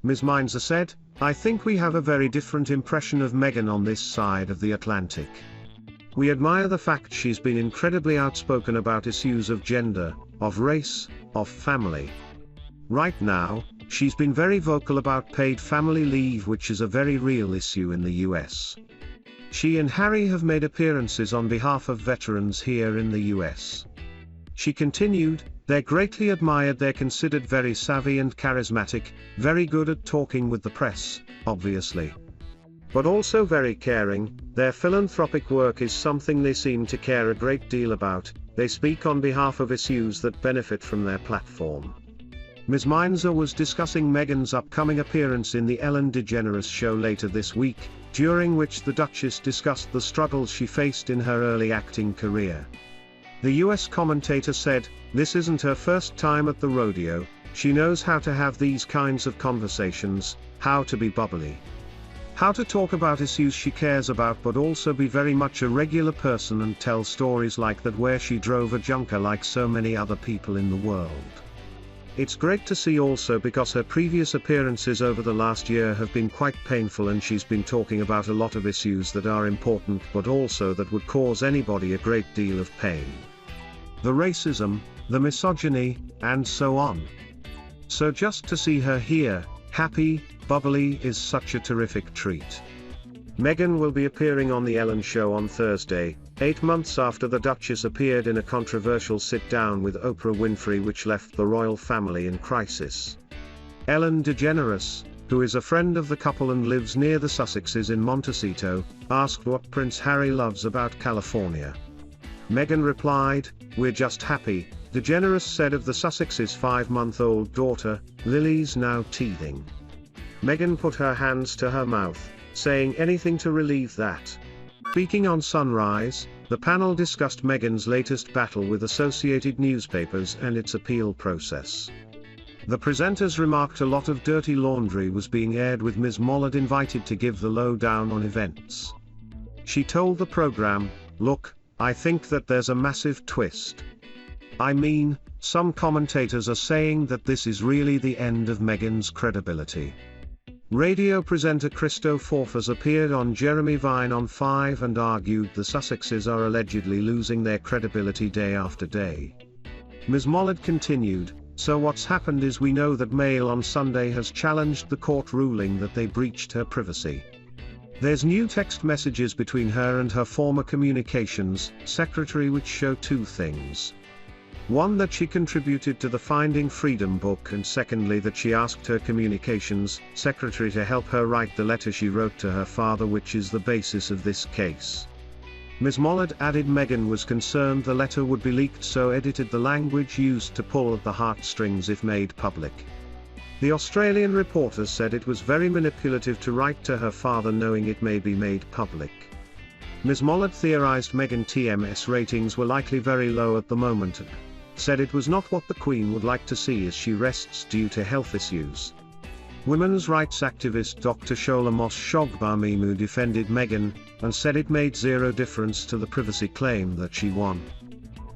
Ms. Meinzer said, "I think we have a very different impression of Meghan on this side of the Atlantic. We admire the fact she's been incredibly outspoken about issues of gender, of race, of family. Right now, she's been very vocal about paid family leave, which is a very real issue in the US. She and Harry have made appearances on behalf of veterans here in the US." She continued, "They're greatly admired, they're considered very savvy and charismatic, very good at talking with the press, obviously. But also very caring. Their philanthropic work is something they seem to care a great deal about, they speak on behalf of issues that benefit from their platform." Ms. Meinzer was discussing Meghan's upcoming appearance in the Ellen DeGeneres Show later this week, during which the Duchess discussed the struggles she faced in her early acting career. The US commentator said, "This isn't her first time at the rodeo, she knows how to have these kinds of conversations, how to be bubbly. How to talk about issues she cares about but also be very much a regular person and tell stories like that where she drove a junker like so many other people in the world. It's great to see also because her previous appearances over the last year have been quite painful and she's been talking about a lot of issues that are important but also that would cause anybody a great deal of pain. The racism, the misogyny, and so on. So just to see her here, happy, bubbly is such a terrific treat." Meghan will be appearing on the Ellen Show on Thursday, 8 months after the Duchess appeared in a controversial sit-down with Oprah Winfrey which left the royal family in crisis. Ellen DeGeneres, who is a friend of the couple and lives near the Sussexes in Montecito, asked what Prince Harry loves about California. Meghan replied, "We're just happy." DeGeneres said of the Sussexes' 5-month-old daughter, Lili's now teething. Meghan put her hands to her mouth, saying anything to relieve that. Speaking on Sunrise, the panel discussed Meghan's latest battle with Associated Newspapers and its appeal process. The presenters remarked a lot of dirty laundry was being aired with Ms. Mollett invited to give the lowdown on events. She told the program, "Look, I think that there's a massive twist. I mean, some commentators are saying that this is really the end of Meghan's credibility." Radio presenter Christo Forfas appeared on Jeremy Vine on 5 and argued the Sussexes are allegedly losing their credibility day after day. Ms. Mollett continued, "So what's happened is we know that Mail on Sunday has challenged the court ruling that they breached her privacy. There's new text messages between her and her former communications secretary which show two things. One, that she contributed to the Finding Freedom book, and secondly that she asked her communications secretary to help her write the letter she wrote to her father, which is the basis of this case." Ms. Mollett added Meghan was concerned the letter would be leaked, so edited the language used to pull at the heartstrings if made public. The Australian reporter said it was very manipulative to write to her father knowing it may be made public. Ms. Mollett theorized Meghan TMS ratings were likely very low at the moment, and said it was not what the Queen would like to see as she rests due to health issues. Women's rights activist Dr. Shola Mos-Shogbamimu defended Meghan, and said it made zero difference to the privacy claim that she won.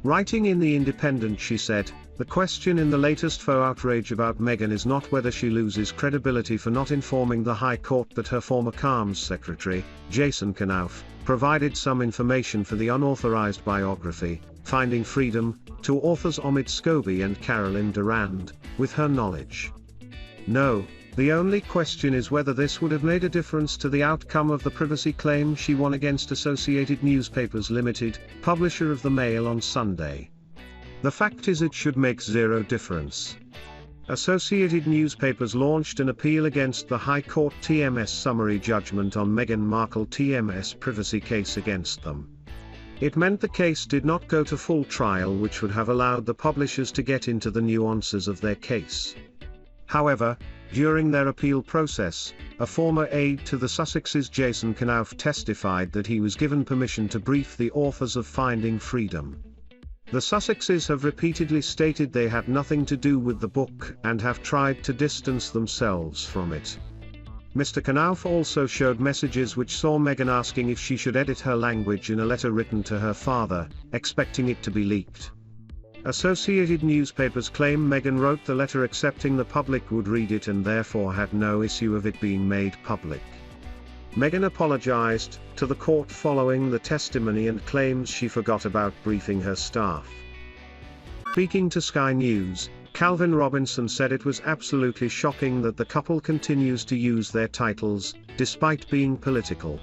Writing in The Independent, she said, "The question in the latest faux outrage about Meghan is not whether she loses credibility for not informing the High Court that her former Comms Secretary, Jason Knauf, provided some information for the unauthorized biography, Finding Freedom, to authors Omid Scobie and Carolyn Durand, with her knowledge. No, the only question is whether this would have made a difference to the outcome of the privacy claim she won against Associated Newspapers Limited, publisher of the Mail on Sunday. The fact is it should make zero difference." Associated Newspapers launched an appeal against the High Court TMS summary judgment on Meghan Markle TMS privacy case against them. It meant the case did not go to full trial, which would have allowed the publishers to get into the nuances of their case. However, during their appeal process, a former aide to the Sussexes, Jason Knauf, testified that he was given permission to brief the authors of Finding Freedom. The Sussexes have repeatedly stated they had nothing to do with the book and have tried to distance themselves from it. Mr. Knauf also showed messages which saw Meghan asking if she should edit her language in a letter written to her father, expecting it to be leaked. Associated newspapers claim Meghan wrote the letter accepting the public would read it and therefore had no issue of it being made public. Meghan apologized to the court following the testimony and claims she forgot about briefing her staff. Speaking to Sky News, Calvin Robinson said it was absolutely shocking that the couple continues to use their titles, despite being political.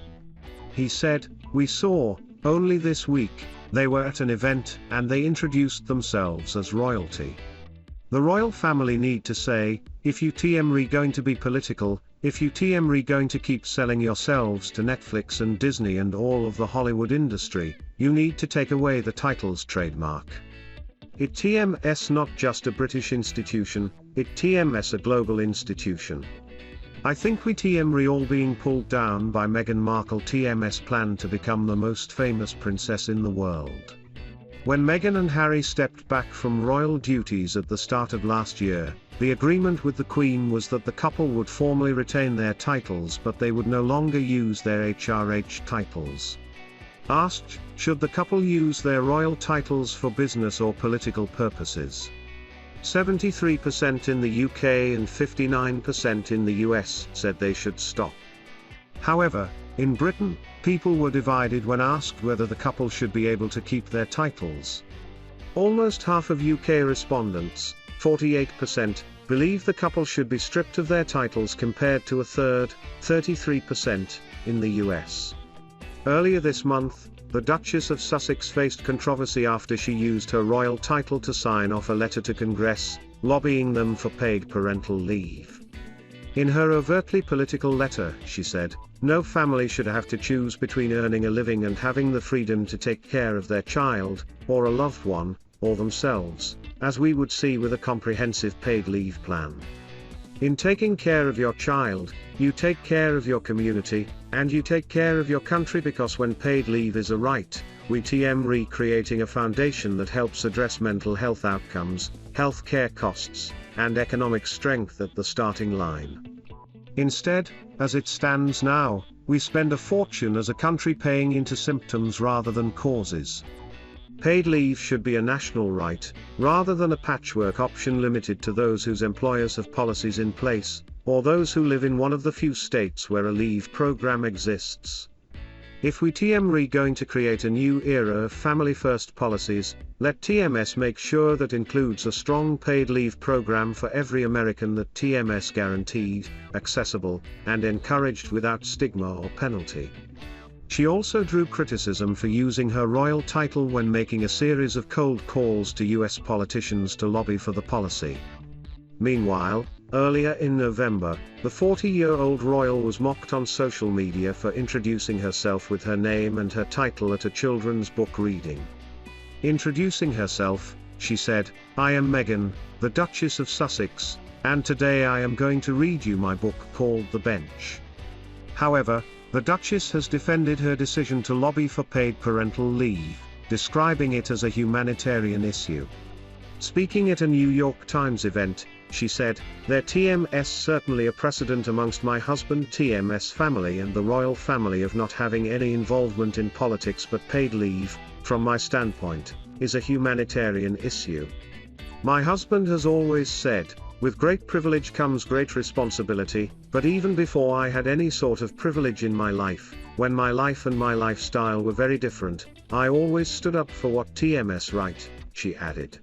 He said, "We saw, only this week, they were at an event and they introduced themselves as royalty. The royal family need to say, if you TMR going to be political, if you TMR going to keep selling yourselves to Netflix and Disney and all of the Hollywood industry, you need to take away the titles trademark. It TMS not just a British institution, it TMS a global institution. I think we TMR all being pulled down by Meghan Markle TMS plan to become the most famous princess in the world." When Meghan and Harry stepped back from royal duties at the start of last year, the agreement with the Queen was that the couple would formally retain their titles but they would no longer use their HRH titles. Asked, should the couple use their royal titles for business or political purposes? 73% in the UK and 59% in the US said they should stop. However, in Britain, people were divided when asked whether the couple should be able to keep their titles. Almost half of UK respondents, 48%, believe the couple should be stripped of their titles compared to a third, 33%, in the US. Earlier this month, the Duchess of Sussex faced controversy after she used her royal title to sign off a letter to Congress, lobbying them for paid parental leave. In her overtly political letter, she said, "No family should have to choose between earning a living and having the freedom to take care of their child, or a loved one, or themselves, as we would see with a comprehensive paid leave plan. In taking care of your child, you take care of your community, and you take care of your country because when paid leave is a right, we TM creating a foundation that helps address mental health outcomes, health care costs, and economic strength at the starting line. Instead, as it stands now, we spend a fortune as a country paying into symptoms rather than causes. Paid leave should be a national right, rather than a patchwork option limited to those whose employers have policies in place, or those who live in one of the few states where a leave program exists. If we TMR going to create a new era of family-first policies, let TMS make sure that includes a strong paid leave program for every American that TMS guaranteed, accessible, and encouraged without stigma or penalty." She also drew criticism for using her royal title when making a series of cold calls to US politicians to lobby for the policy. Meanwhile, earlier in November, the 40-year-old royal was mocked on social media for introducing herself with her name and her title at a children's book reading. Introducing herself, she said, "I am Meghan, the Duchess of Sussex, and today I am going to read you my book called The Bench." However, the Duchess has defended her decision to lobby for paid parental leave, describing it as a humanitarian issue. Speaking at a New York Times event, she said, "There TMS certainly a precedent amongst my husband TMS family and the royal family of not having any involvement in politics but paid leave, from my standpoint, is a humanitarian issue. My husband has always said, with great privilege comes great responsibility, but even before I had any sort of privilege in my life, when my life and my lifestyle were very different, I always stood up for what TMS right," she added.